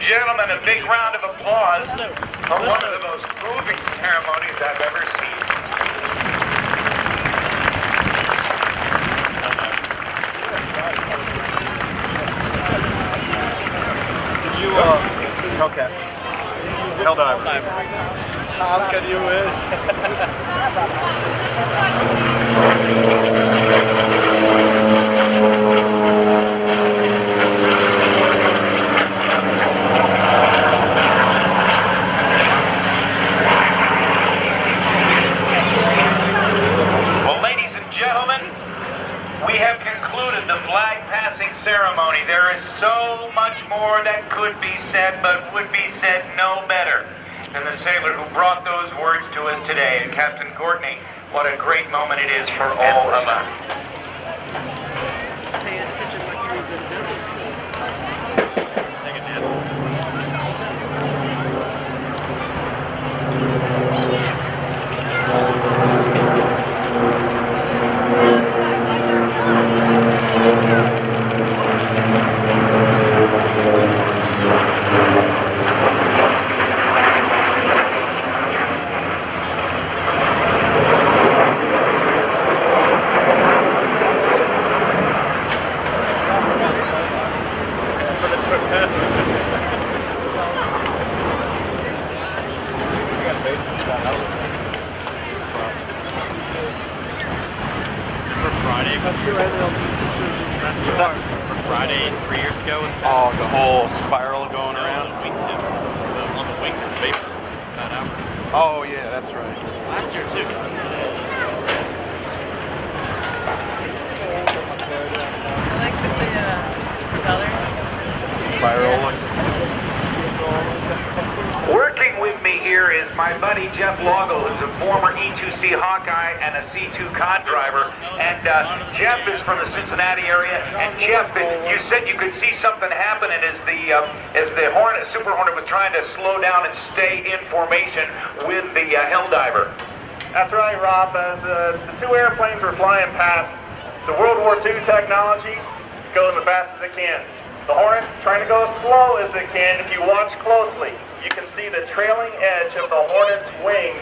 gentlemen, a big round of applause for one of the most moving ceremonies I've ever seen. Did you, Hellcat. Helldiver. How could you wish? We have concluded the flag passing ceremony. There is so much more that could be said, but would be said no better than the sailor who brought those words to us today. And Captain Courtney, what a great moment it is for all of us. Friday 3 years ago. Oh, the whole spiral going around. On the wingtips. On the wings of the vapor. Found out. Oh yeah, that's right. Last year too. I like the propellers. Spiral. Working with me here is my buddy Jeff Loggle, who's a former E2C Hawkeye and a C2 cod driver. And Jeff is from the Cincinnati area. And Jeff, you said you could see something happening as the Hornet, Super Hornet, was trying to slow down and stay in formation with the Helldiver. That's right, Rob. As the two airplanes were flying past, the World War II technology going as fast as it can. The Hornet's trying to go as slow as it can. If you watch closely, you can see the trailing edge of the Hornet's wings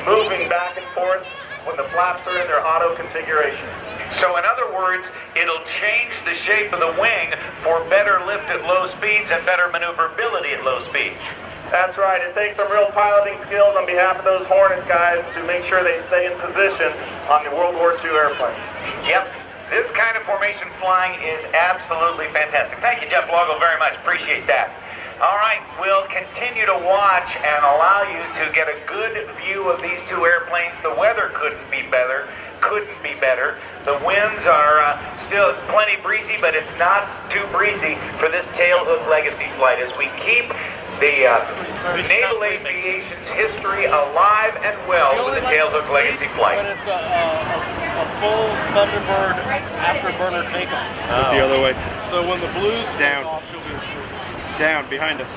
moving back and forth when the flaps are in their auto configuration. So in other words, it'll change the shape of the wing for better lift at low speeds and better maneuverability at low speeds. That's right. It takes some real piloting skills on behalf of those Hornet guys to make sure they stay in position on the World War II airplane. Yep. This kind of formation flying is absolutely fantastic. Thank you, Jeff Loggle, very much. Appreciate that. All right, we'll continue to watch and allow you to get a good view of these two airplanes. The weather couldn't be better. The winds are still plenty breezy, but it's not too breezy for this tailhook legacy flight as we keep the Naval Aviation's history alive and well with the tailhook legacy flight. When it's a full Thunderbird afterburner takeoff. Oh. The other way. So when the blues Down. off, she'll be asleep. Down, behind us.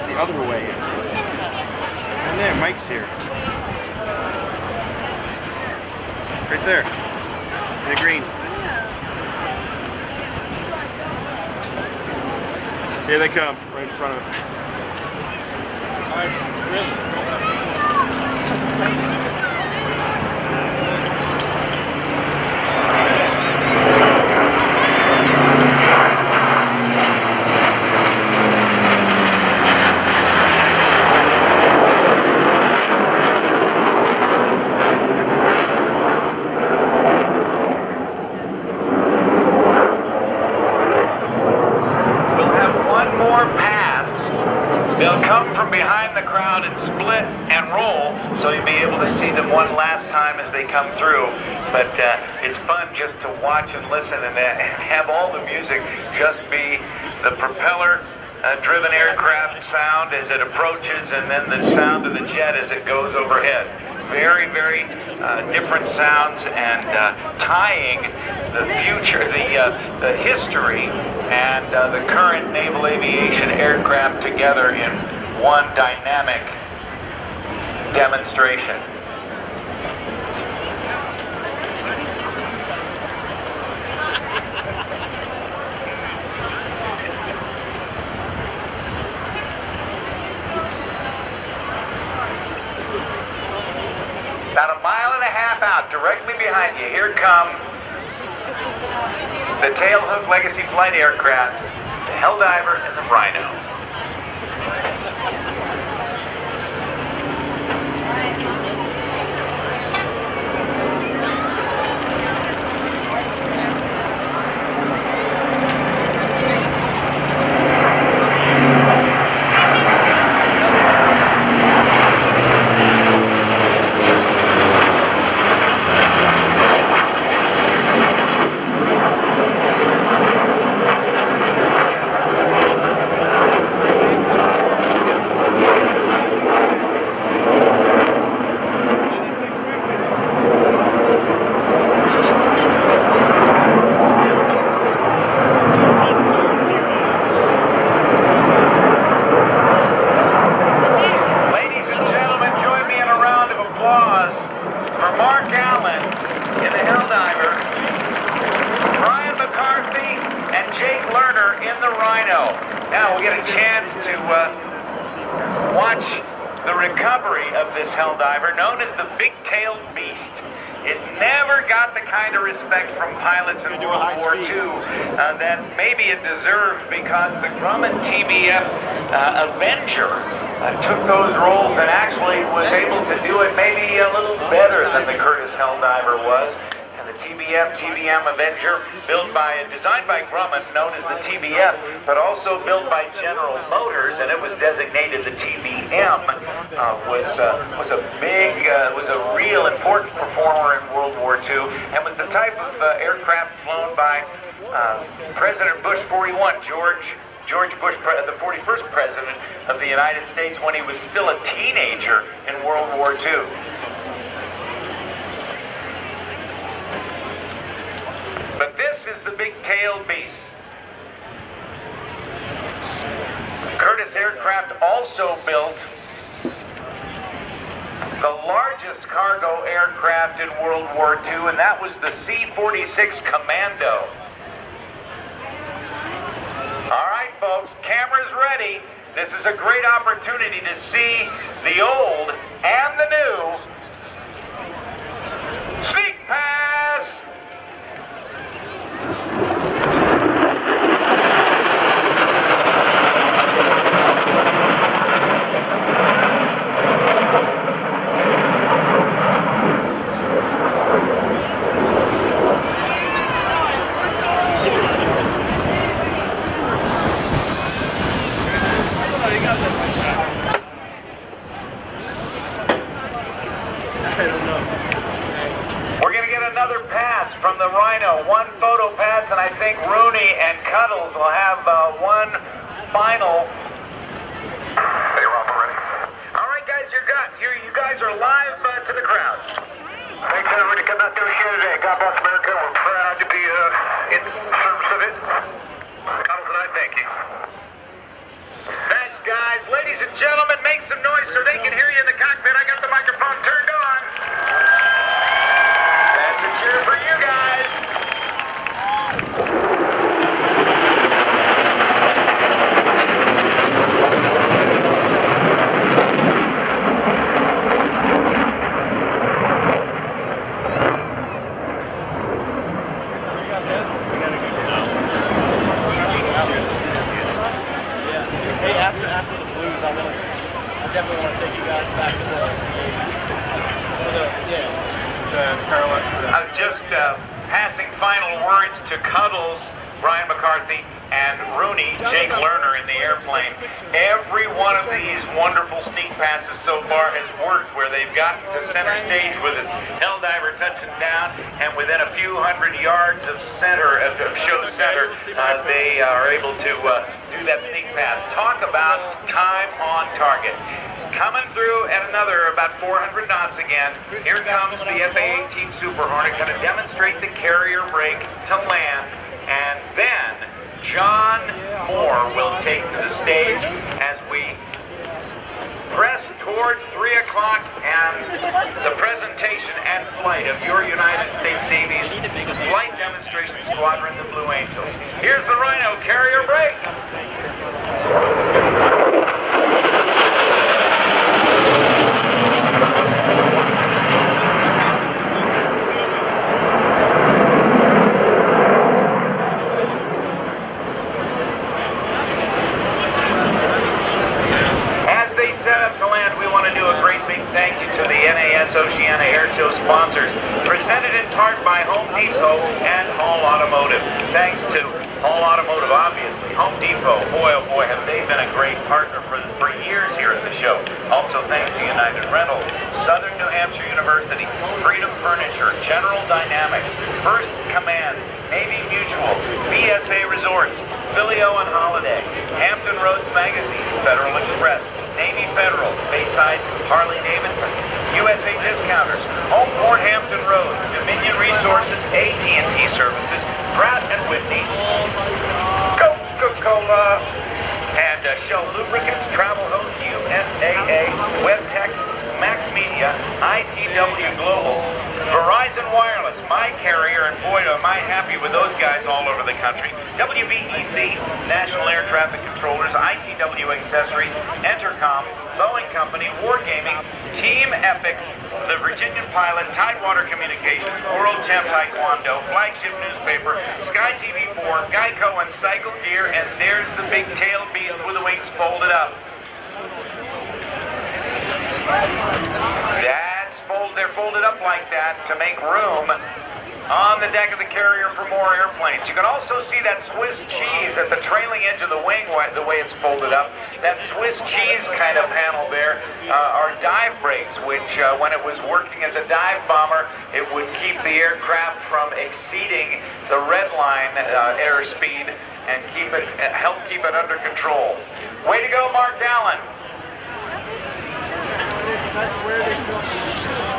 The other way. And there, Mike's here. Right there. In the green. Here they come, right in front of us. All right, They'll come from behind the crowd and split and roll, so you'll be able to see them one last time as they come through. But it's fun just to watch and listen and have all the music just be the propeller-driven aircraft sound as it approaches, and then the sound of the jet as it goes overhead. Very, very different sounds, and tying the future, the history, and the current naval aviation aircraft together in one dynamic demonstration. directly behind you. Here come the Tailhook Legacy Flight aircraft, the Helldiver and the Rhino. Now we get a chance to watch the recovery of this Helldiver, known as the Big-Tailed Beast. It never got the kind of respect from pilots in World War II that maybe it deserved, because the Grumman TBF Avenger took those roles and actually was able to do it maybe a little better than the Curtiss Helldiver was. And the TBM Avenger, designed by Grumman, known as the TBF, but also built by General Motors, and it was designated the TBM, was a real important performer in World War II, and was the type of aircraft flown by President Bush 41, George Bush, the 41st President of the United States, when he was still a teenager in World War II. But this is the Big-Tailed Beast. Curtiss Aircraft also built the largest cargo aircraft in World War II, and that was the C-46 Commando. All right, folks, cameras ready. This is a great opportunity to see the old and the new sneak pass. We're going to get another pass from the Rhino, one photo pass, and I think Rooney and Cuddles will have one final. Hey, Rob, ready? All right, guys, you guys are live to the crowd. Thanks, everybody, coming out to the show today. God bless America. We're proud to be in service of it. Cuddles and I thank you. Thanks, guys. Ladies and gentlemen, make some noise so they can hear you in the cockpit. I got the microphone turned on. That's a cheer for you guys. Hey, after the blues, I definitely want to take you guys back to I was just passing final words to Cuddles, Brian McCarthy, and Rooney, Jake Lerner, in the airplane. Every one of these wonderful sneak passes so far has worked, where they've gotten to center stage with a Helldiver touching down, and within a few hundred yards of show center, they are able to do that sneak pass. Talk about time on target. Coming through at another about 400 knots again. Here comes the F/A-18 Super Hornet, going to demonstrate the carrier brake to land, and then John Moore will take to the stage as we press toward 3 o'clock and the presentation and flight of your United States Navy's Flight Demonstration Squadron, the Blue Angels. Here's the Rhino carrier brake. want to do a great big thank you to the NAS Oceana Airshow sponsors, presented in part by Home Depot and Hall Automotive. Thanks to Hall Automotive, obviously. Home Depot, boy oh boy, have they been a great partner for years here at the show. Also thanks to United Rentals, Southern New Hampshire University, Freedom Furniture, General Dynamics, First Command, Navy Mutual, BSA Resorts, Filio and Holiday, Hampton Roads Magazine, Federal Express, Navy Federal, Bayside, Harley Davidson, USA Discounters, Home Port Hampton Roads, Dominion Resources, AT&T Services, Pratt & Whitney, Coca-Cola, and Shell Lubricants, Travel Host, USAA, WebTech, Max Media, ITW Global, Verizon Wireless, my carrier, and boy, am I happy with those guys all over the country. WBEC, National Air Traffic Controllers, ITW Accessories, Entercom, Boeing Company, Wargaming, Team Epic, the Virginian Pilot, Tidewater Communications, World Champ Taekwondo, Flagship Newspaper, Sky TV4, Geico, and Cycle Gear, and there's the big tail beast with the wings folded up. They're folded up like that to make room on the deck of the carrier for more airplanes. You can also see that Swiss cheese at the trailing edge of the wing, the way it's folded up. That Swiss cheese kind of panel there are dive brakes, which when it was working as a dive bomber, it would keep the aircraft from exceeding the red line airspeed and help keep it under control. Way to go, Mark Allen. That's where they filmed.